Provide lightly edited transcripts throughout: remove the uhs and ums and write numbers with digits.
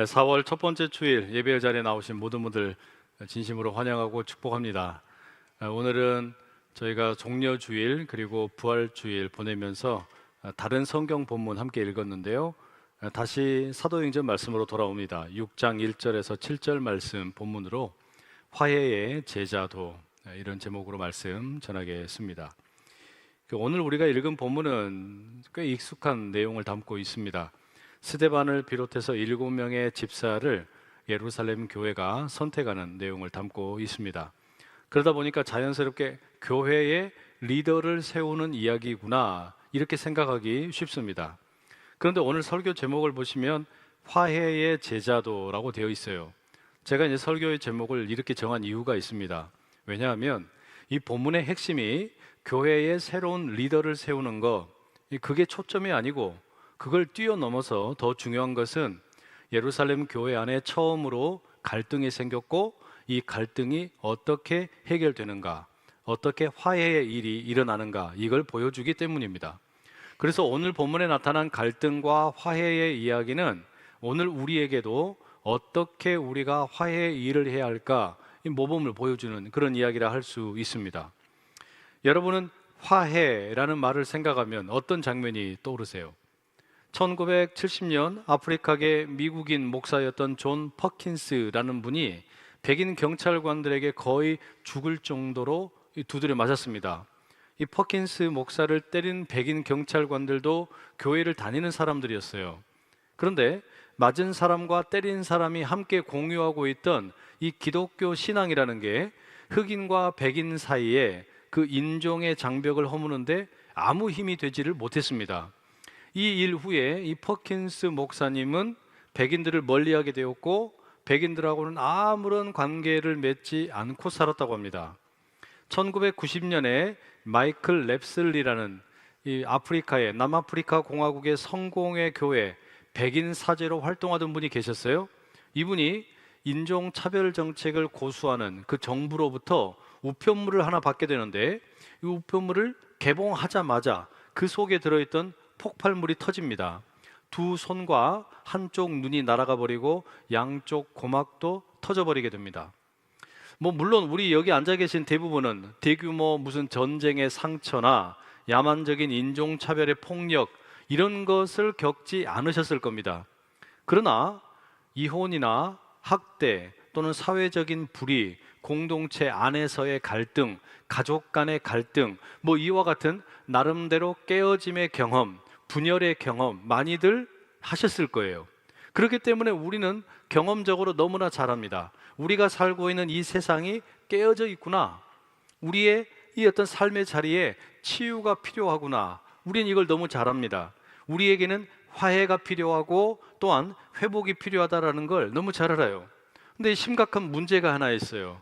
4월 첫 번째 주일 예배 자리에 나오신 모든 분들 진심으로 환영하고 축복합니다. 오늘은 저희가 종려주일 그리고 부활주일 보내면서 다른 성경 본문 함께 읽었는데요. 다시 사도행전 말씀으로 돌아옵니다. 6장 1절에서 7절 말씀 본문으로 화해의 제자도, 이런 제목으로 말씀 전하겠습니다. 오늘 우리가 읽은 본문은 꽤 익숙한 내용을 담고 있습니다. 스데반을 비롯해서 7명의 집사를 예루살렘 교회가 선택하는 내용을 담고 있습니다. 그러다 보니까 자연스럽게 교회의 리더를 세우는 이야기구나, 이렇게 생각하기 쉽습니다. 그런데 오늘 설교 제목을 보시면 화해의 제자도라고 되어 있어요. 제가 이제 설교의 제목을 이렇게 정한 이유가 있습니다. 왜냐하면 이 본문의 핵심이 교회의 새로운 리더를 세우는 것, 그게 초점이 아니고 그걸 뛰어넘어서 더 중요한 것은 예루살렘 교회 안에 처음으로 갈등이 생겼고 이 갈등이 어떻게 해결되는가, 어떻게 화해의 일이 일어나는가, 이걸 보여주기 때문입니다. 그래서 오늘 본문에 나타난 갈등과 화해의 이야기는 오늘 우리에게도 어떻게 우리가 화해의 일을 해야 할까, 이 모범을 보여주는 그런 이야기라 할 수 있습니다. 여러분은 화해라는 말을 생각하면 어떤 장면이 떠오르세요? 1970년 아프리카계 미국인 목사였던 존 퍼킨스라는 분이 백인 경찰관들에게 거의 죽을 정도로 두드려 맞았습니다. 이 퍼킨스 목사를 때린 백인 경찰관들도 교회를 다니는 사람들이었어요. 그런데 맞은 사람과 때린 사람이 함께 공유하고 있던 이 기독교 신앙이라는 게 흑인과 백인 사이에 그 인종의 장벽을 허무는데 아무 힘이 되지를 못했습니다. 이 일 후에 이 퍼킨스 목사님은 백인들을 멀리하게 되었고 백인들하고는 아무런 관계를 맺지 않고 살았다고 합니다. 1990년에 마이클 랩슬리라는 이 아프리카의 남아프리카 공화국의 성공회 교회 백인 사제로 활동하던 분이 계셨어요. 이분이 인종차별 정책을 고수하는 그 정부로부터 우편물을 하나 받게 되는데 이 우편물을 개봉하자마자 그 속에 들어있던 폭발물이 터집니다. 두 손과 한쪽 눈이 날아가 버리고 양쪽 고막도 터져버리게 됩니다. 물론 우리 여기 앉아 계신 대부분은 대규모 무슨 전쟁의 상처나 야만적인 인종차별의 폭력, 이런 것을 겪지 않으셨을 겁니다. 그러나 이혼이나 학대 또는 사회적인 불의, 공동체 안에서의 갈등, 가족 간의 갈등, 이와 같은 나름대로 깨어짐의 경험, 분열의 경험 많이들 하셨을 거예요. 그렇기 때문에 우리는 경험적으로 너무나 잘 압니다. 우리가 살고 있는 이 세상이 깨어져 있구나, 우리의 이 어떤 삶의 자리에 치유가 필요하구나, 우리는 이걸 너무 잘 압니다. 우리에게는 화해가 필요하고 또한 회복이 필요하다는 걸 너무 잘 알아요. 근데 심각한 문제가 하나 있어요.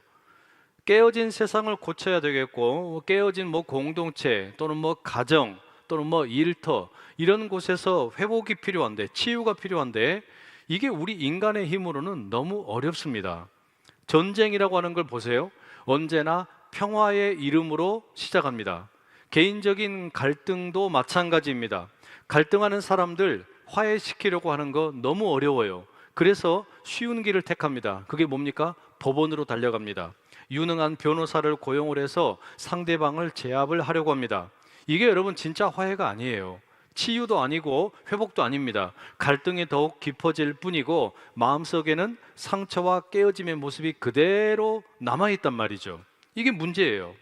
깨어진 세상을 고쳐야 되겠고 깨어진 공동체 또는 가정 또는 일터, 이런 곳에서 회복이 필요한데, 치유가 필요한데 이게 우리 인간의 힘으로는 너무 어렵습니다. 전쟁이라고 하는 걸 보세요. 언제나 평화의 이름으로 시작합니다. 개인적인 갈등도 마찬가지입니다. 갈등하는 사람들 화해시키려고 하는 거 너무 어려워요. 그래서 쉬운 길을 택합니다. 그게 뭡니까? 법원으로 달려갑니다. 유능한 변호사를 고용을 해서 상대방을 제압을 하려고 합니다. 이게 여러분 진짜 화해가 아니에요. 치유도 아니고 회복도 아닙니다. 갈등이 더욱 깊어질 뿐이고 마음속에는 상처와 깨어짐의 모습이 그대로 남아있단 말이죠. 이게 문제예요.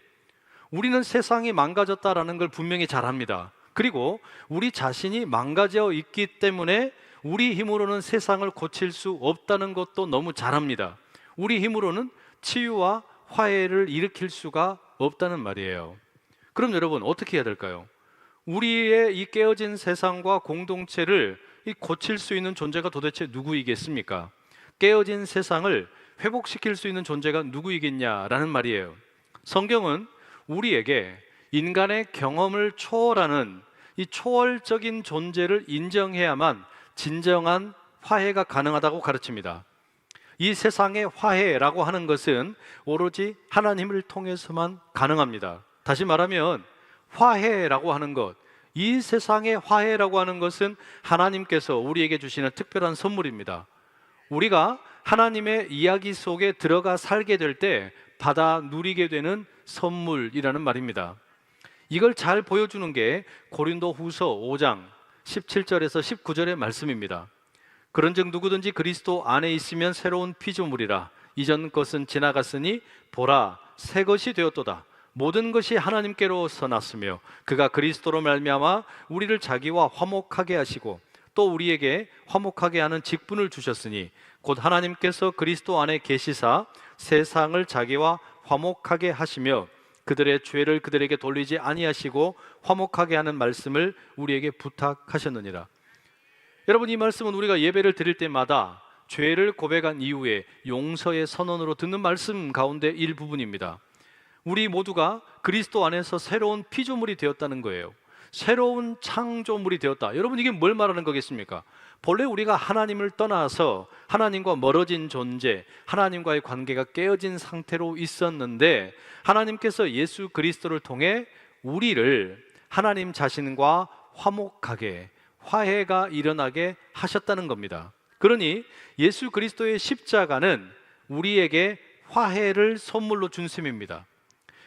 우리는 세상이 망가졌다라는 걸 분명히 잘 압니다. 그리고 우리 자신이 망가져 있기 때문에 우리 힘으로는 세상을 고칠 수 없다는 것도 너무 잘 압니다. 우리 힘으로는 치유와 화해를 일으킬 수가 없다는 말이에요. 그럼 여러분 어떻게 해야 될까요? 우리의 이 깨어진 세상과 공동체를 고칠 수 있는 존재가 도대체 누구이겠습니까? 깨어진 세상을 회복시킬 수 있는 존재가 누구이겠냐라는 말이에요. 성경은 우리에게 인간의 경험을 초월하는 이 초월적인 존재를 인정해야만 진정한 화해가 가능하다고 가르칩니다. 이 세상의 화해라고 하는 것은 오로지 하나님을 통해서만 가능합니다. 다시 말하면 화해라고 하는 것, 이 세상의 화해라고 하는 것은 하나님께서 우리에게 주시는 특별한 선물입니다. 우리가 하나님의 이야기 속에 들어가 살게 될 때 받아 누리게 되는 선물이라는 말입니다. 이걸 잘 보여주는 게 고린도 후서 5장 17절에서 19절의 말씀입니다. 그런즉 누구든지 그리스도 안에 있으면 새로운 피조물이라. 이전 것은 지나갔으니 보라 새 것이 되었도다. 모든 것이 하나님께로서 났으며 그가 그리스도로 말미암아 우리를 자기와 화목하게 하시고 또 우리에게 화목하게 하는 직분을 주셨으니 곧 하나님께서 그리스도 안에 계시사 세상을 자기와 화목하게 하시며 그들의 죄를 그들에게 돌리지 아니하시고 화목하게 하는 말씀을 우리에게 부탁하셨느니라. 여러분, 이 말씀은 우리가 예배를 드릴 때마다 죄를 고백한 이후에 용서의 선언으로 듣는 말씀 가운데 일부분입니다. 우리 모두가 그리스도 안에서 새로운 피조물이 되었다는 거예요. 새로운 창조물이 되었다. 여러분, 이게 뭘 말하는 거겠습니까? 본래 우리가 하나님을 떠나서 하나님과 멀어진 존재, 하나님과의 관계가 깨어진 상태로 있었는데 하나님께서 예수 그리스도를 통해 우리를 하나님 자신과 화목하게, 화해가 일어나게 하셨다는 겁니다. 그러니 예수 그리스도의 십자가는 우리에게 화해를 선물로 준 셈입니다.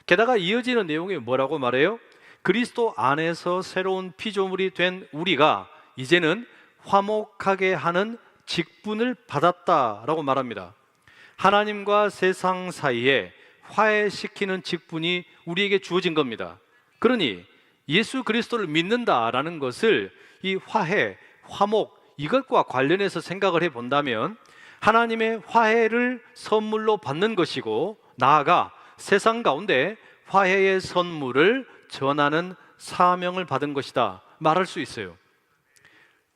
게다가 이어지는 내용이 뭐라고 말해요? 그리스도 안에서 새로운 피조물이 된 우리가 이제는 화목하게 하는 직분을 받았다라고 말합니다. 하나님과 세상 사이에 화해시키는 직분이 우리에게 주어진 겁니다. 그러니 예수 그리스도를 믿는다라는 것을 이 화해, 화목 이것과 관련해서 생각을 해본다면 하나님의 화해를 선물로 받는 것이고 나아가 세상 가운데 화해의 선물을 전하는 사명을 받은 것이다 말할 수 있어요.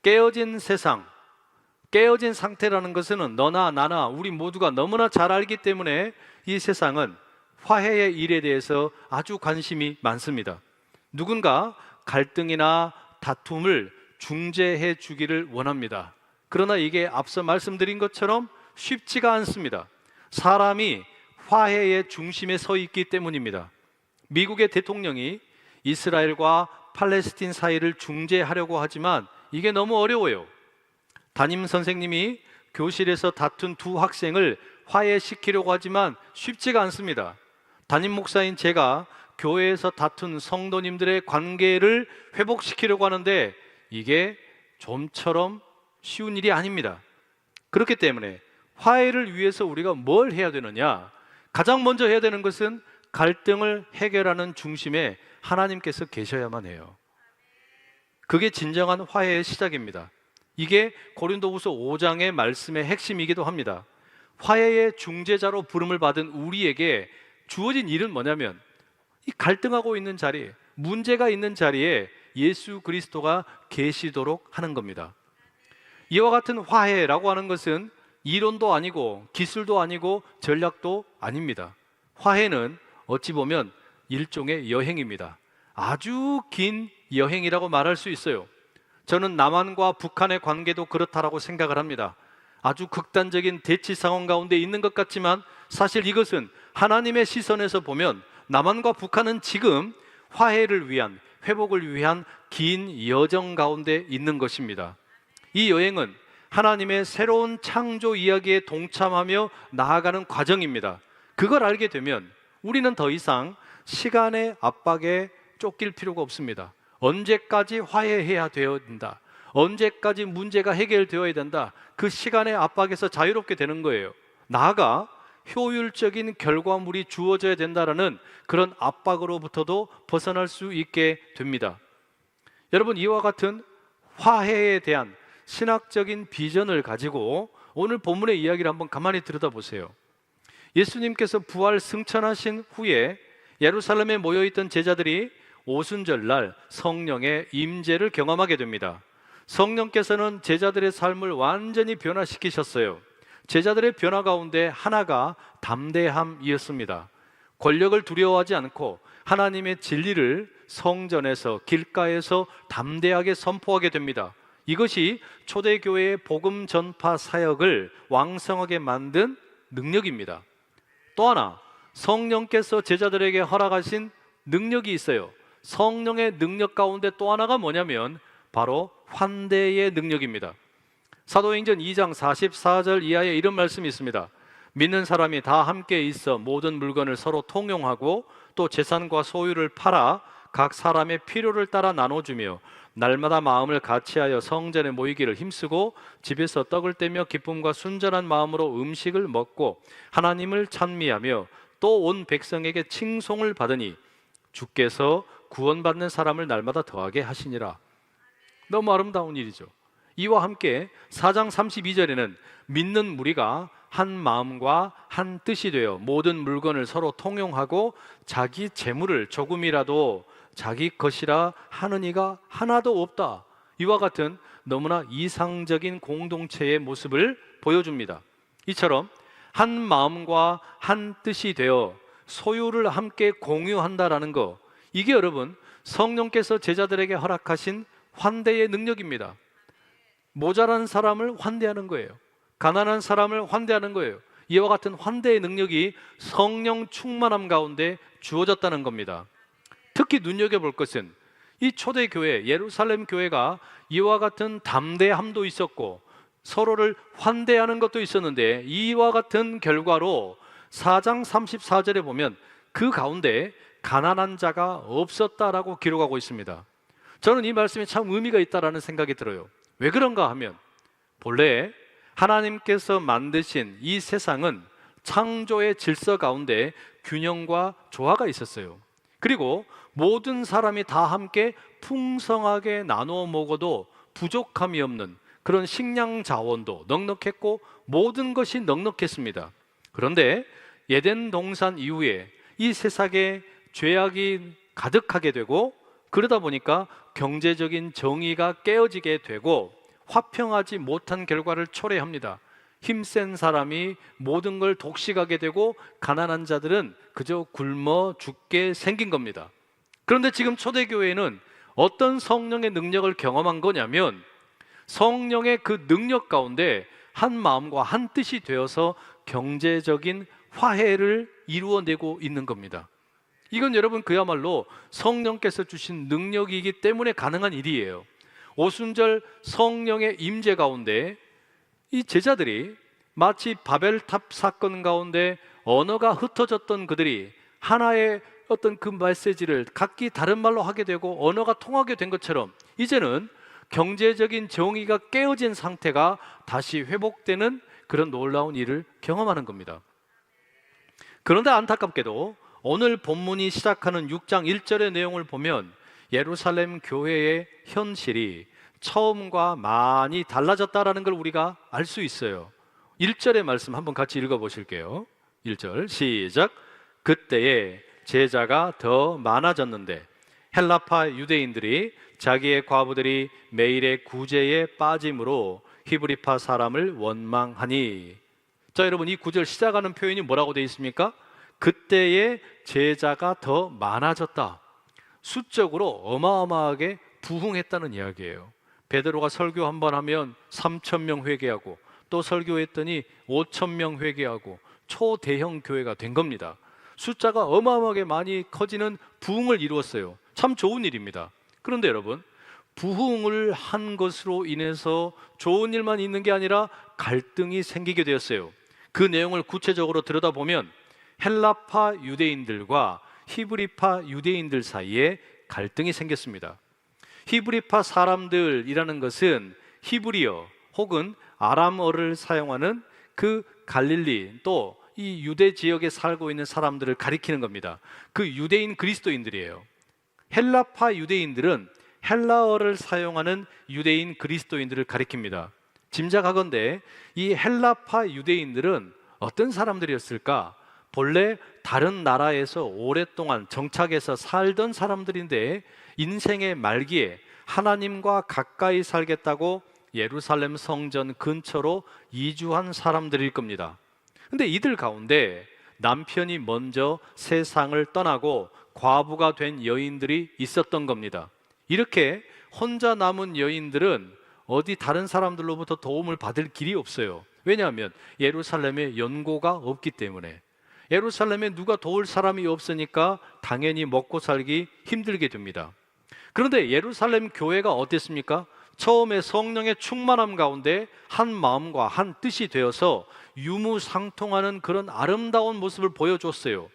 깨어진 세상, 깨어진 상태라는 것은 너나 나나 우리 모두가 너무나 잘 알기 때문에 이 세상은 화해의 일에 대해서 아주 관심이 많습니다. 누군가 갈등이나 다툼을 중재해 주기를 원합니다. 그러나 이게 앞서 말씀드린 것처럼 쉽지가 않습니다. 사람이 화해의 중심에 서 있기 때문입니다. 미국의 대통령이 이스라엘과 팔레스틴 사이를 중재하려고 하지만 이게 너무 어려워요. 담임 선생님이 교실에서 다툰 두 학생을 화해시키려고 하지만 쉽지가 않습니다. 담임 목사인 제가 교회에서 다툰 성도님들의 관계를 회복시키려고 하는데 이게 좀처럼 쉬운 일이 아닙니다. 그렇기 때문에 화해를 위해서 우리가 뭘 해야 되느냐? 가장 먼저 해야 되는 것은 갈등을 해결하는 중심에 하나님께서 계셔야만 해요. 그게 진정한 화해의 시작입니다. 이게 고린도후서 5장의 말씀의 핵심이기도 합니다. 화해의 중재자로 부름을 받은 우리에게 주어진 일은 뭐냐면 이 갈등하고 있는 자리에, 문제가 있는 자리에 예수 그리스도가 계시도록 하는 겁니다. 이와 같은 화해라고 하는 것은 이론도 아니고 기술도 아니고 전략도 아닙니다. 화해는 어찌 보면 일종의 여행입니다. 아주 긴 여행이라고 말할 수 있어요. 저는 남한과 북한의 관계도 그렇다라고 생각을 합니다. 아주 극단적인 대치 상황 가운데 있는 것 같지만 사실 이것은 하나님의 시선에서 보면 남한과 북한은 지금 화해를 위한, 회복을 위한 긴 여정 가운데 있는 것입니다. 이 여행은 하나님의 새로운 창조 이야기에 동참하며 나아가는 과정입니다. 그걸 알게 되면 우리는 더 이상 시간의 압박에 쫓길 필요가 없습니다. 언제까지 화해해야 된다, 언제까지 문제가 해결되어야 된다, 그 시간의 압박에서 자유롭게 되는 거예요. 나아가 효율적인 결과물이 주어져야 된다라는 그런 압박으로부터도 벗어날 수 있게 됩니다. 여러분, 이와 같은 화해에 대한 신학적인 비전을 가지고 오늘 본문의 이야기를 한번 가만히 들여다보세요. 예수님께서 부활 승천하신 후에 예루살렘에 모여있던 제자들이 오순절날 성령의 임재를 경험하게 됩니다. 성령께서는 제자들의 삶을 완전히 변화시키셨어요. 제자들의 변화 가운데 하나가 담대함이었습니다. 권력을 두려워하지 않고 하나님의 진리를 성전에서, 길가에서 담대하게 선포하게 됩니다. 이것이 초대교회의 복음 전파 사역을 왕성하게 만든 능력입니다. 또 하나, 성령께서 제자들에게 허락하신 능력이 있어요. 성령의 능력 가운데 또 하나가 뭐냐면 바로 환대의 능력입니다. 사도행전 2장 44절 이하에 이런 말씀이 있습니다. 믿는 사람이 다 함께 있어 모든 물건을 서로 통용하고 또 재산과 소유를 팔아 각 사람의 필요를 따라 나눠주며 날마다 마음을 같이하여 성전에 모이기를 힘쓰고 집에서 떡을 떼며 기쁨과 순전한 마음으로 음식을 먹고 하나님을 찬미하며 또 온 백성에게 칭송을 받으니 주께서 구원받는 사람을 날마다 더하게 하시니라. 너무 아름다운 일이죠. 이와 함께 4장 32절에는 믿는 무리가 한 마음과 한 뜻이 되어 모든 물건을 서로 통용하고 자기 재물을 조금이라도 자기 것이라 하는 이가 하나도 없다. 이와 같은 너무나 이상적인 공동체의 모습을 보여줍니다. 이처럼 한 마음과 한 뜻이 되어 소유를 함께 공유한다라는 거, 이게 여러분 성령께서 제자들에게 허락하신 환대의 능력입니다. 모자란 사람을 환대하는 거예요. 가난한 사람을 환대하는 거예요. 이와 같은 환대의 능력이 성령 충만함 가운데 주어졌다는 겁니다. 특히 눈여겨볼 것은 이 초대교회 예루살렘 교회가 이와 같은 담대함도 있었고 서로를 환대하는 것도 있었는데, 이와 같은 결과로 4장 34절에 보면 그 가운데 가난한 자가 없었다라고 기록하고 있습니다. 저는 이 말씀이 참 의미가 있다라는 생각이 들어요. 왜 그런가 하면 본래 하나님께서 만드신 이 세상은 창조의 질서 가운데 균형과 조화가 있었어요. 그리고 모든 사람이 다 함께 풍성하게 나누어 먹어도 부족함이 없는 그런 식량 자원도 넉넉했고 모든 것이 넉넉했습니다. 그런데 에덴 동산 이후에 이 세상에 죄악이 가득하게 되고 그러다 보니까 경제적인 정의가 깨어지게 되고 화평하지 못한 결과를 초래합니다. 힘센 사람이 모든 걸 독식하게 되고 가난한 자들은 그저 굶어 죽게 생긴 겁니다. 그런데 지금 초대교회는 어떤 성령의 능력을 경험한 거냐면 성령의 그 능력 가운데 한 마음과 한 뜻이 되어서 경제적인 화해를 이루어내고 있는 겁니다. 이건 여러분 그야말로 성령께서 주신 능력이기 때문에 가능한 일이에요. 오순절 성령의 임재 가운데 이 제자들이 마치 바벨탑 사건 가운데 언어가 흩어졌던 그들이 하나의 어떤 그 메시지를 각기 다른 말로 하게 되고 언어가 통하게 된 것처럼 이제는 경제적인 정의가 깨어진 상태가 다시 회복되는 그런 놀라운 일을 경험하는 겁니다. 그런데 안타깝게도 오늘 본문이 시작하는 6장 1절의 내용을 보면 예루살렘 교회의 현실이 처음과 많이 달라졌다라는 걸 우리가 알 수 있어요. 1절의 말씀 한번 같이 읽어보실게요. 1절 시작. 그때에 제자가 더 많아졌는데 헬라파 유대인들이 자기의 과부들이 매일의 구제에 빠짐으로 히브리파 사람을 원망하니. 자, 여러분 이 구절 시작하는 표현이 뭐라고 되어 있습니까? 그때에 제자가 더 많아졌다. 수적으로 어마어마하게 부흥했다는 이야기예요. 베드로가 설교 한 번 하면 3,000명 회개하고 또 설교했더니 5,000명 회개하고 초대형 교회가 된 겁니다. 숫자가 어마어마하게 많이 커지는 부흥을 이루었어요. 참 좋은 일입니다. 그런데 여러분, 부흥을 한 것으로 인해서 좋은 일만 있는 게 아니라 갈등이 생기게 되었어요. 그 내용을 구체적으로 들여다보면 헬라파 유대인들과 히브리파 유대인들 사이에 갈등이 생겼습니다. 히브리파 사람들이라는 것은 히브리어 혹은 아람어를 사용하는 그 갈릴리 또 이 유대 지역에 살고 있는 사람들을 가리키는 겁니다. 그 유대인 그리스도인들이에요. 헬라파 유대인들은 헬라어를 사용하는 유대인 그리스도인들을 가리킵니다. 짐작하건대 이 헬라파 유대인들은 어떤 사람들이었을까? 본래 다른 나라에서 오랫동안 정착해서 살던 사람들인데 인생의 말기에 하나님과 가까이 살겠다고 예루살렘 성전 근처로 이주한 사람들일 겁니다. 근데 이들 가운데 남편이 먼저 세상을 떠나고 과부가 된 여인들이 있었던 겁니다. 이렇게 혼자 남은 여인들은 어디 다른 사람들로부터 도움을 받을 길이 없어요. 왜냐하면 예루살렘에 연고가 없기 때문에. 예루살렘에 누가 도울 사람이 없으니까 당연히 먹고 살기 힘들게 됩니다. 그런데 예루살렘 교회가 어땠습니까? 처음에 성령의 충만함 가운데 한 마음과 한 뜻이 되어서 유무상통하는 그런 아름다운 모습을 보여줬어요.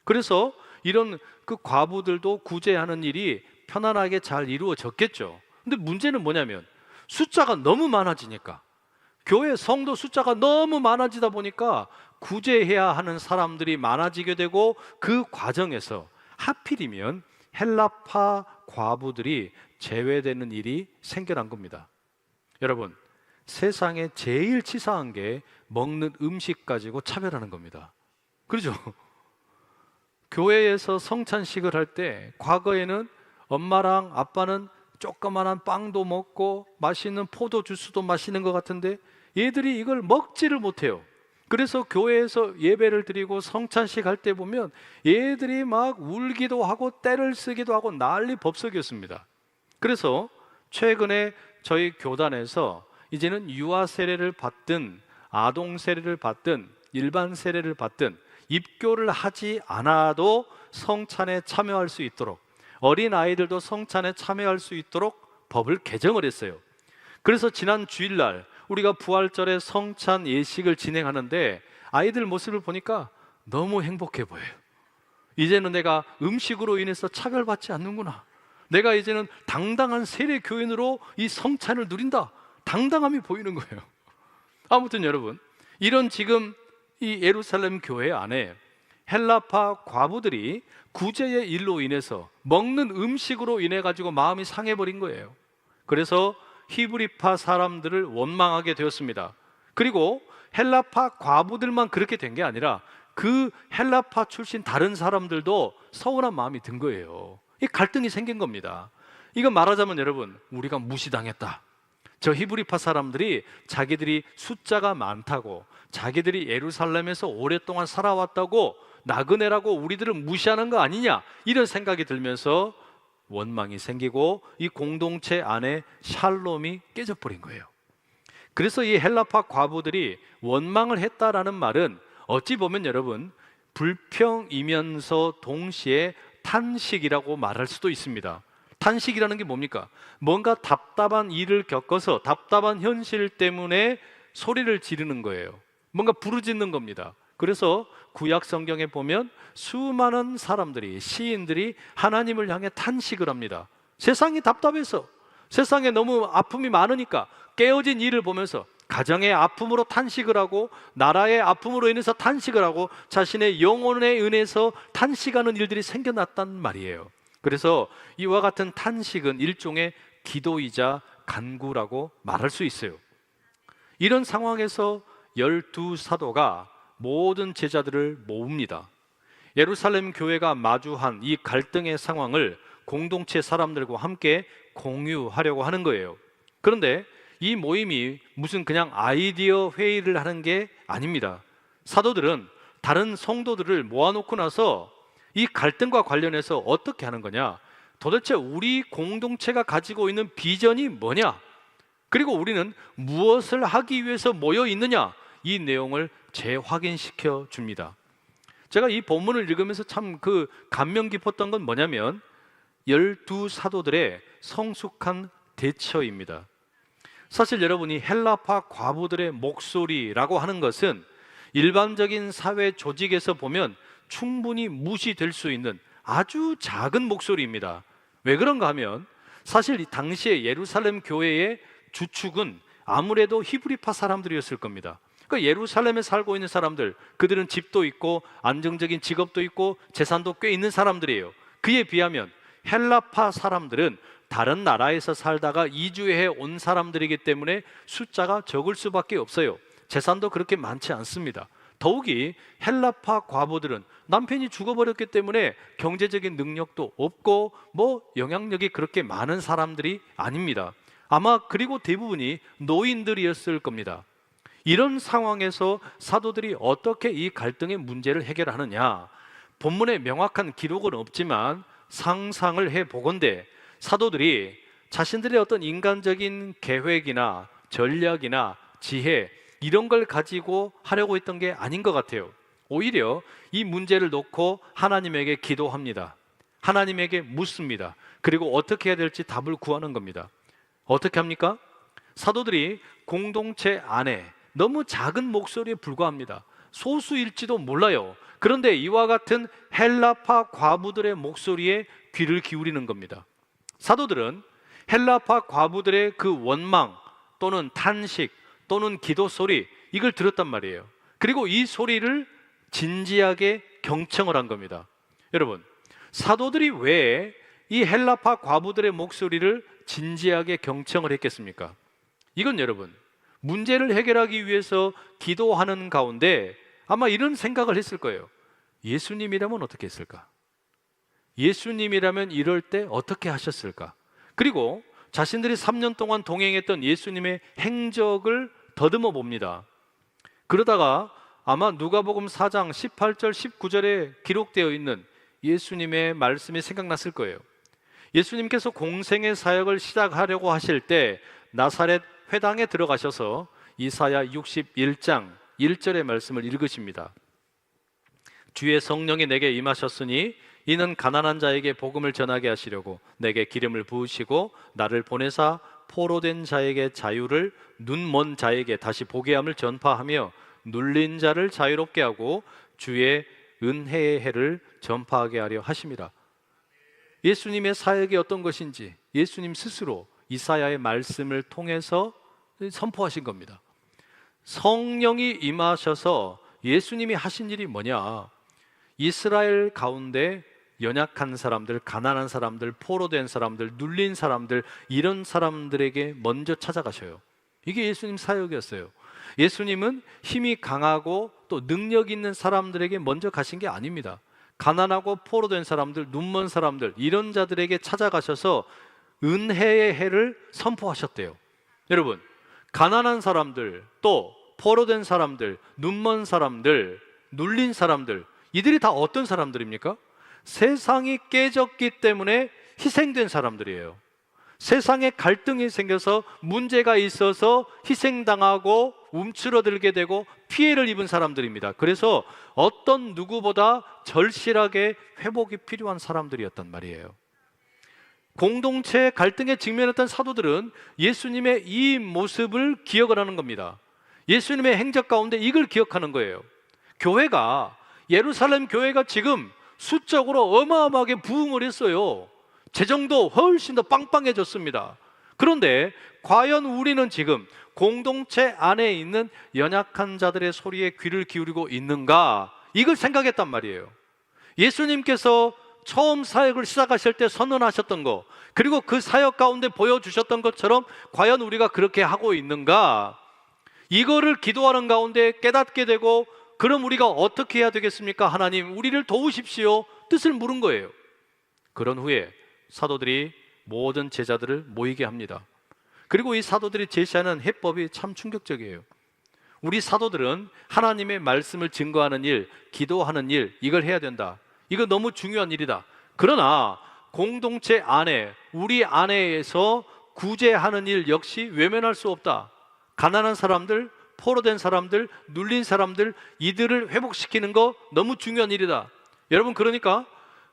그래서 이런 그 과부들도 구제하는 일이 편안하게 잘 이루어졌겠죠. 근데 문제는 뭐냐면 숫자가 너무 많아지니까, 교회 성도 숫자가 너무 많아지다 보니까 구제해야 하는 사람들이 많아지게 되고, 그 과정에서 하필이면 헬라파 과부들이 제외되는 일이 생겨난 겁니다. 여러분, 세상에 제일 치사한 게 먹는 음식 가지고 차별하는 겁니다. 그렇죠? 교회에서 성찬식을 할 때 과거에는 엄마랑 아빠는 조그만한 빵도 먹고 맛있는 포도 주스도 마시는 것 같은데 얘들이 이걸 먹지를 못해요. 그래서 교회에서 예배를 드리고 성찬식 할 때 보면 얘들이 막 울기도 하고 떼를 쓰기도 하고 난리 법석이었습니다. 그래서 최근에 저희 교단에서 이제는 유아 세례를 받든 아동 세례를 받든 일반 세례를 받든 입교를 하지 않아도 성찬에 참여할 수 있도록, 어린 아이들도 성찬에 참여할 수 있도록 법을 개정을 했어요. 그래서 지난 주일날 우리가 부활절에 성찬 예식을 진행하는데 아이들 모습을 보니까 너무 행복해 보여요. 이제는 내가 음식으로 인해서 차별받지 않는구나, 내가 이제는 당당한 세례 교인으로 이 성찬을 누린다, 당당함이 보이는 거예요. 아무튼 여러분, 이런 지금 이 예루살렘 교회 안에 헬라파 과부들이 구제의 일로 인해서 먹는 음식으로 인해 가지고 마음이 상해버린 거예요. 그래서 히브리파 사람들을 원망하게 되었습니다. 그리고 헬라파 과부들만 그렇게 된 게 아니라 그 헬라파 출신 다른 사람들도 서운한 마음이 든 거예요. 이 갈등이 생긴 겁니다. 이거 말하자면 여러분, 우리가 무시당했다, 저 히브리파 사람들이 자기들이 숫자가 많다고, 자기들이 예루살렘에서 오랫동안 살아왔다고 나그네라고 우리들을 무시하는 거 아니냐, 이런 생각이 들면서 원망이 생기고 이 공동체 안에 샬롬이 깨져버린 거예요. 그래서 이 헬라파 과부들이 원망을 했다라는 말은 어찌 보면 여러분, 불평이면서 동시에 탄식이라고 말할 수도 있습니다. 탄식이라는 게 뭡니까? 뭔가 답답한 일을 겪어서 답답한 현실 때문에 소리를 지르는 거예요. 뭔가 부르짖는 겁니다. 그래서 구약 성경에 보면 수많은 사람들이, 시인들이 하나님을 향해 탄식을 합니다. 세상이 답답해서, 세상에 너무 아픔이 많으니까 깨어진 일을 보면서 가정의 아픔으로 탄식을 하고, 나라의 아픔으로 인해서 탄식을 하고, 자신의 영혼에 은해서 탄식하는 일들이 생겨났단 말이에요. 그래서 이와 같은 탄식은 일종의 기도이자 간구라고 말할 수 있어요. 이런 상황에서 12사도가 모든 제자들을 모읍니다. 예루살렘 교회가 마주한 이 갈등의 상황을 공동체 사람들과 함께 공유하려고 하는 거예요. 그런데 이 모임이 무슨 그냥 아이디어 회의를 하는 게 아닙니다. 사도들은 다른 성도들을 모아놓고 나서 이 갈등과 관련해서 어떻게 하는 거냐, 도대체 우리 공동체가 가지고 있는 비전이 뭐냐, 그리고 우리는 무엇을 하기 위해서 모여 있느냐, 이 내용을 재확인시켜 줍니다. 제가 이 본문을 읽으면서 참 그 감명 깊었던 건 뭐냐면 12사도들의 성숙한 대처입니다. 사실 여러분이 헬라파 과부들의 목소리라고 하는 것은 일반적인 사회 조직에서 보면 충분히 무시될 수 있는 아주 작은 목소리입니다. 왜 그런가 하면 사실 이 당시에 예루살렘 교회의 주축은 아무래도 히브리파 사람들이었을 겁니다. 그러니까 예루살렘에 살고 있는 사람들, 그들은 집도 있고 안정적인 직업도 있고 재산도 꽤 있는 사람들이에요. 그에 비하면 헬라파 사람들은 다른 나라에서 살다가 이주해 온 사람들이기 때문에 숫자가 적을 수밖에 없어요. 재산도 그렇게 많지 않습니다. 더욱이 헬라파 과부들은 남편이 죽어버렸기 때문에 경제적인 능력도 없고 뭐 영향력이 그렇게 많은 사람들이 아닙니다. 아마 그리고 대부분이 노인들이었을 겁니다. 이런 상황에서 사도들이 어떻게 이 갈등의 문제를 해결하느냐, 본문에 명확한 기록은 없지만 상상을 해보건대 사도들이 자신들의 어떤 인간적인 계획이나 전략이나 지혜, 이런 걸 가지고 하려고 했던 게 아닌 것 같아요. 오히려 이 문제를 놓고 하나님에게 기도합니다. 하나님에게 묻습니다. 그리고 어떻게 해야 될지 답을 구하는 겁니다. 어떻게 합니까? 사도들이 공동체 안에 너무 작은 목소리에 불과합니다. 소수일지도 몰라요. 그런데 이와 같은 헬라파 과부들의 목소리에 귀를 기울이는 겁니다. 사도들은 헬라파 과부들의 그 원망 또는 탄식 또는 기도 소리, 이걸 들었단 말이에요. 그리고 이 소리를 진지하게 경청을 한 겁니다. 여러분, 사도들이 왜 이 헬라파 과부들의 목소리를 진지하게 경청을 했겠습니까? 이건 여러분, 문제를 해결하기 위해서 기도하는 가운데 아마 이런 생각을 했을 거예요. 예수님이라면 어떻게 했을까? 예수님이라면 이럴 때 어떻게 하셨을까? 그리고 자신들이 3년 동안 동행했던 예수님의 행적을 더듬어 봅니다. 그러다가 아마 누가복음 4장 18절 19절에 기록되어 있는 예수님의 말씀이 생각났을 거예요. 예수님께서 공생의 사역을 시작하려고 하실 때 나사렛 회당에 들어가셔서 이사야 61장 1절의 말씀을 읽으십니다. 주의 성령이 내게 임하셨으니 이는 가난한 자에게 복음을 전하게 하시려고 내게 기름을 부으시고 나를 보내사 포로된 자에게 자유를, 눈먼 자에게 다시 보게 함을 전파하며 눌린 자를 자유롭게 하고 주의 은혜의 해를 전파하게 하려 하심이라. 예수님의 사역이 어떤 것인지 예수님 스스로 이사야의 말씀을 통해서 선포하신 겁니다. 성령이 임하셔서 예수님이 하신 일이 뭐냐? 이스라엘 가운데 연약한 사람들, 가난한 사람들, 포로된 사람들, 눌린 사람들, 이런 사람들에게 먼저 찾아가셔요. 이게 예수님 사역이었어요. 예수님은 힘이 강하고 또 능력 있는 사람들에게 먼저 가신 게 아닙니다. 가난하고 포로된 사람들, 눈먼 사람들, 이런 자들에게 찾아가셔서 은혜의 해를 선포하셨대요. 여러분, 가난한 사람들, 또 포로된 사람들, 눈먼 사람들, 눌린 사람들, 이들이 다 어떤 사람들입니까? 세상이 깨졌기 때문에 희생된 사람들이에요. 세상에 갈등이 생겨서 문제가 있어서 희생당하고 움츠러들게 되고 피해를 입은 사람들입니다. 그래서 어떤 누구보다 절실하게 회복이 필요한 사람들이었단 말이에요. 공동체 갈등에 직면했던 사도들은 예수님의 이 모습을 기억을 하는 겁니다. 예수님의 행적 가운데 이걸 기억하는 거예요. 교회가, 예루살렘 교회가 지금 수적으로 어마어마하게 부흥을 했어요. 재정도 훨씬 더 빵빵해졌습니다. 그런데 과연 우리는 지금 공동체 안에 있는 연약한 자들의 소리에 귀를 기울이고 있는가? 이걸 생각했단 말이에요. 예수님께서 처음 사역을 시작하실 때 선언하셨던 거, 그리고 그 사역 가운데 보여주셨던 것처럼 과연 우리가 그렇게 하고 있는가? 이거를 기도하는 가운데 깨닫게 되고, 그럼 우리가 어떻게 해야 되겠습니까? 하나님, 우리를 도우십시오. 뜻을 물은 거예요. 그런 후에 사도들이 모든 제자들을 모이게 합니다. 그리고 이 사도들이 제시하는 해법이 참 충격적이에요. 우리 사도들은 하나님의 말씀을 증거하는 일, 기도하는 일, 이걸 해야 된다. 이거 너무 중요한 일이다. 그러나 공동체 안에, 우리 안에서 구제하는 일 역시 외면할 수 없다. 가난한 사람들, 포로된 사람들, 눌린 사람들, 이들을 회복시키는 거 너무 중요한 일이다. 여러분, 그러니까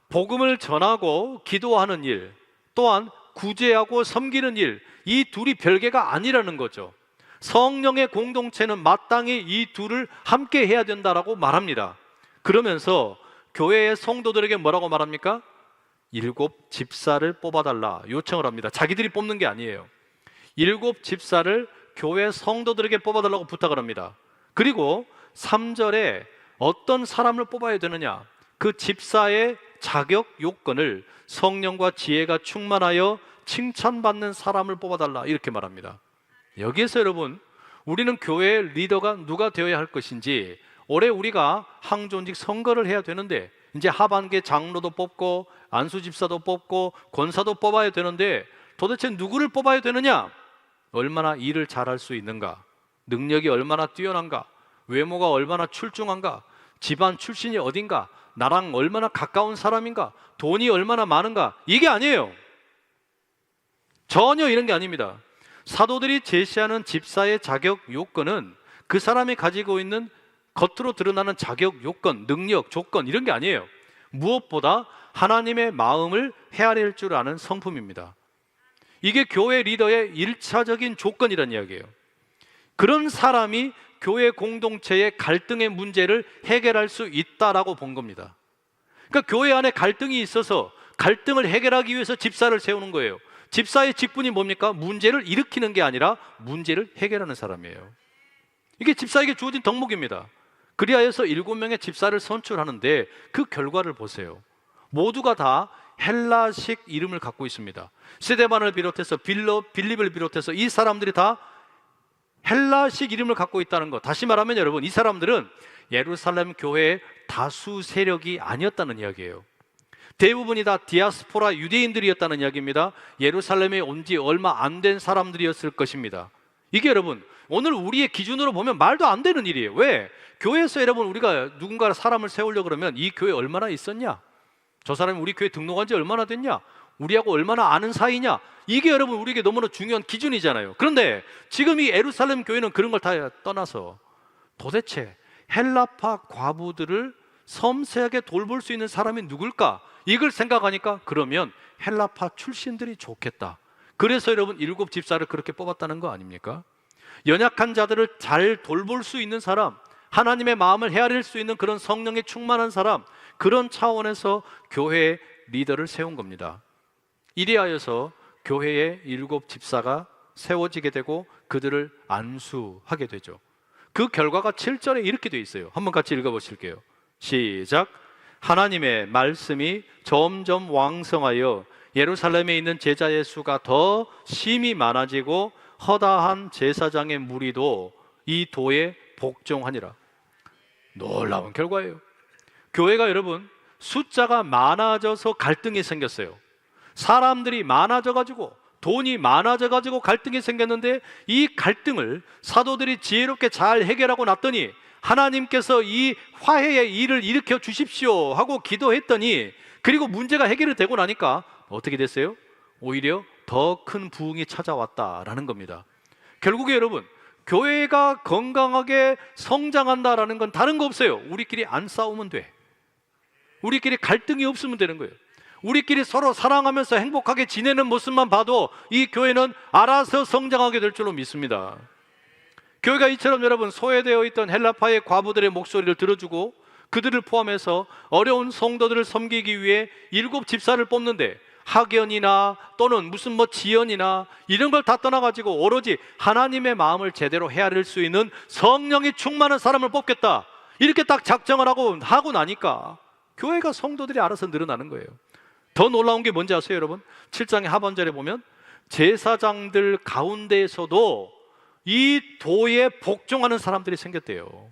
복음을 전하고 기도하는 일, 또한 구제하고 섬기는 일, 이 둘이 별개가 아니라는 거죠. 성령의 공동체는 마땅히 이 둘을 함께 해야 된다라고 말합니다. 그러면서 교회의 성도들에게 뭐라고 말합니까? 7 집사를 뽑아달라 요청을 합니다. 자기들이 뽑는 게 아니에요. 7 집사를 교회 성도들에게 뽑아달라고 부탁을 합니다. 그리고 3절에 어떤 사람을 뽑아야 되느냐, 그 집사의 자격 요건을 성령과 지혜가 충만하여 칭찬받는 사람을 뽑아달라, 이렇게 말합니다. 여기에서 여러분, 우리는 교회의 리더가 누가 되어야 할 것인지, 올해 우리가 항존직 선거를 해야 되는데, 이제 하반기에 장로도 뽑고 안수집사도 뽑고 권사도 뽑아야 되는데, 도대체 누구를 뽑아야 되느냐? 얼마나 일을 잘할 수 있는가, 능력이 얼마나 뛰어난가, 외모가 얼마나 출중한가, 집안 출신이 어딘가, 나랑 얼마나 가까운 사람인가, 돈이 얼마나 많은가, 이게 아니에요. 전혀 이런 게 아닙니다. 사도들이 제시하는 집사의 자격 요건은 그 사람이 가지고 있는 겉으로 드러나는 자격 요건, 능력, 조건, 이런 게 아니에요. 무엇보다 하나님의 마음을 헤아릴 줄 아는 성품입니다. 이게 교회 리더의 1차적인 조건이라는 이야기예요. 그런 사람이 교회 공동체의 갈등의 문제를 해결할 수 있다라고 본 겁니다. 그러니까 교회 안에 갈등이 있어서 갈등을 해결하기 위해서 집사를 세우는 거예요. 집사의 직분이 뭡니까? 문제를 일으키는 게 아니라 문제를 해결하는 사람이에요. 이게 집사에게 주어진 덕목입니다. 그리하여서 7명의 집사를 선출하는데 그 결과를 보세요. 모두가 다 헬라식 이름을 갖고 있습니다. 스데반을 비롯해서 빌립을 비롯해서 이 사람들이 다 헬라식 이름을 갖고 있다는 것. 다시 말하면 여러분, 이 사람들은 예루살렘 교회의 다수 세력이 아니었다는 이야기예요. 대부분이 다 디아스포라 유대인들이었다는 이야기입니다. 예루살렘에 온 지 얼마 안 된 사람들이었을 것입니다. 이게 여러분, 오늘 우리의 기준으로 보면 말도 안 되는 일이에요. 왜? 교회에서 여러분, 우리가 누군가 사람을 세우려고 그러면 이 교회 얼마나 있었냐? 저 사람이 우리 교회 등록한 지 얼마나 됐냐? 우리하고 얼마나 아는 사이냐? 이게 여러분 우리에게 너무나 중요한 기준이잖아요. 그런데 지금 이 예루살렘 교회는 그런 걸 다 떠나서 도대체 헬라파 과부들을 섬세하게 돌볼 수 있는 사람이 누굴까? 이걸 생각하니까 그러면 헬라파 출신들이 좋겠다. 그래서 여러분 7 집사를 그렇게 뽑았다는 거 아닙니까? 연약한 자들을 잘 돌볼 수 있는 사람, 하나님의 마음을 헤아릴 수 있는 그런 성령에 충만한 사람, 그런 차원에서 교회의 리더를 세운 겁니다. 이리하여서 교회의 7 집사가 세워지게 되고 그들을 안수하게 되죠. 그 결과가 7절에 이렇게 되어 있어요. 한번 같이 읽어보실게요. 시작. 하나님의 말씀이 점점 왕성하여 예루살렘에 있는 제자의 수가 더 심히 많아지고 허다한 제사장의 무리도 이 도에 복종하니라. 놀라운 결과예요. 교회가 여러분 숫자가 많아져서 갈등이 생겼어요. 사람들이 많아져가지고 돈이 많아져가지고 갈등이 생겼는데 이 갈등을 사도들이 지혜롭게 잘 해결하고 났더니 하나님께서 이 화해의 일을 일으켜 주십시오 하고 기도했더니, 그리고 문제가 해결이 되고 나니까 어떻게 됐어요? 오히려 더 큰 부흥이 찾아왔다라는 겁니다. 결국에 여러분, 교회가 건강하게 성장한다라는 건 다른 거 없어요. 우리끼리 안 싸우면 돼. 우리끼리 갈등이 없으면 되는 거예요. 우리끼리 서로 사랑하면서 행복하게 지내는 모습만 봐도 이 교회는 알아서 성장하게 될 줄로 믿습니다. 교회가 이처럼 여러분 소외되어 있던 헬라파의 과부들의 목소리를 들어주고 그들을 포함해서 어려운 성도들을 섬기기 위해 7 집사를 뽑는데, 학연이나 또는 무슨 지연이나 이런 걸 다 떠나가지고 오로지 하나님의 마음을 제대로 헤아릴 수 있는 성령이 충만한 사람을 뽑겠다, 이렇게 딱 작정을 하고 나니까 교회가 성도들이 알아서 늘어나는 거예요. 더 놀라운 게 뭔지 아세요 여러분? 7장의 하반절에 보면 제사장들 가운데에서도 이 도에 복종하는 사람들이 생겼대요.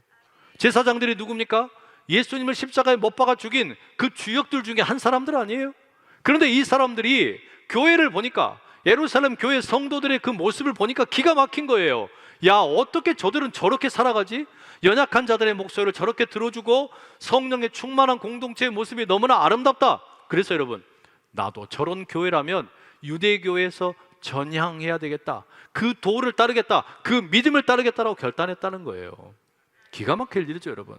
제사장들이 누굽니까? 예수님을 십자가에 못 박아 죽인 그 주역들 중에 한 사람들 아니에요? 그런데 이 사람들이 교회를 보니까, 예루살렘 교회 성도들의 그 모습을 보니까 기가 막힌 거예요. 야, 어떻게 저들은 저렇게 살아가지? 연약한 자들의 목소리를 저렇게 들어주고 성령의 충만한 공동체의 모습이 너무나 아름답다. 그래서 여러분, 나도 저런 교회라면 유대교회에서 전향해야 되겠다, 그 도를 따르겠다, 그 믿음을 따르겠다라고 결단했다는 거예요. 기가 막힐 일이죠 여러분.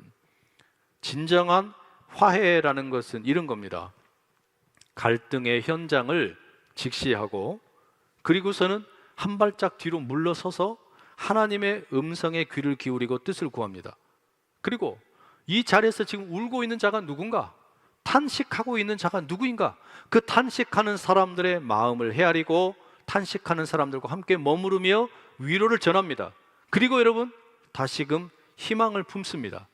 진정한 화해라는 것은 이런 겁니다. 갈등의 현장을 직시하고 그리고서는 한 발짝 뒤로 물러서서 하나님의 음성에 귀를 기울이고 뜻을 구합니다. 그리고 이 자리에서 지금 울고 있는 자가 누군가, 탄식하고 있는 자가 누구인가, 그 탄식하는 사람들의 마음을 헤아리고 탄식하는 사람들과 함께 머무르며 위로를 전합니다. 그리고 여러분 다시금 희망을 품습니다.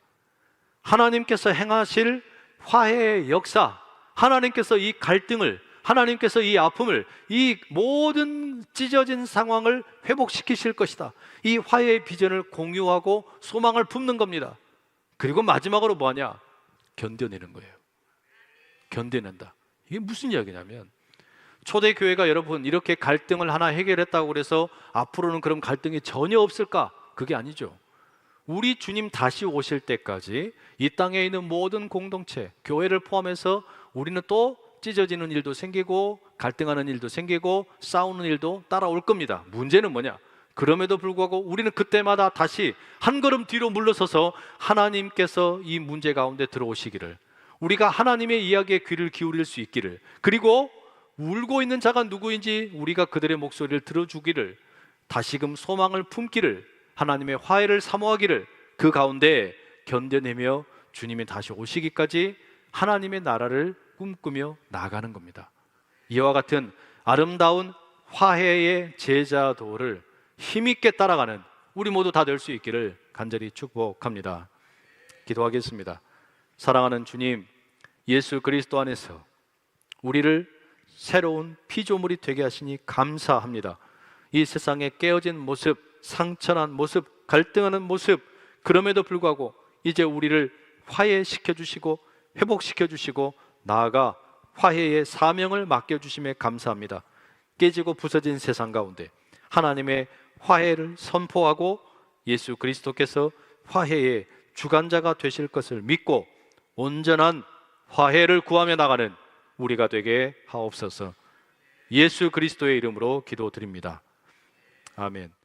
하나님께서 행하실 화해의 역사, 하나님께서 이 갈등을, 하나님께서 이 아픔을, 이 모든 찢어진 상황을 회복시키실 것이다, 이 화해의 비전을 공유하고 소망을 품는 겁니다. 그리고 마지막으로 뭐하냐? 견뎌내는 거예요. 견뎌낸다. 이게 무슨 이야기냐면, 초대교회가 여러분 이렇게 갈등을 하나 해결했다고 해서 앞으로는 그런 갈등이 전혀 없을까? 그게 아니죠. 우리 주님 다시 오실 때까지 이 땅에 있는 모든 공동체, 교회를 포함해서 우리는 또 찢어지는 일도 생기고 갈등하는 일도 생기고 싸우는 일도 따라올 겁니다. 문제는 뭐냐? 그럼에도 불구하고 우리는 그때마다 다시 한 걸음 뒤로 물러서서 하나님께서 이 문제 가운데 들어오시기를, 우리가 하나님의 이야기에 귀를 기울일 수 있기를, 그리고 울고 있는 자가 누구인지 우리가 그들의 목소리를 들어주기를, 다시금 소망을 품기를, 하나님의 화해를 사모하기를, 그 가운데 견뎌내며 주님이 다시 오시기까지 하나님의 나라를 꿈꾸며 나아가는 겁니다. 이와 같은 아름다운 화해의 제자도를 힘있게 따라가는 우리 모두 다 될 수 있기를 간절히 축복합니다. 기도하겠습니다. 사랑하는 주님, 예수 그리스도 안에서 우리를 새로운 피조물이 되게 하시니 감사합니다. 이 세상에 깨어진 모습, 상처난 모습, 갈등하는 모습, 그럼에도 불구하고 이제 우리를 화해시켜 주시고 회복시켜 주시고 나아가 화해의 사명을 맡겨주심에 감사합니다. 깨지고 부서진 세상 가운데 하나님의 화해를 선포하고 예수 그리스도께서 화해의 주관자가 되실 것을 믿고 온전한 화해를 구하며 나가는 우리가 되게 하옵소서. 예수 그리스도의 이름으로 기도드립니다. 아멘.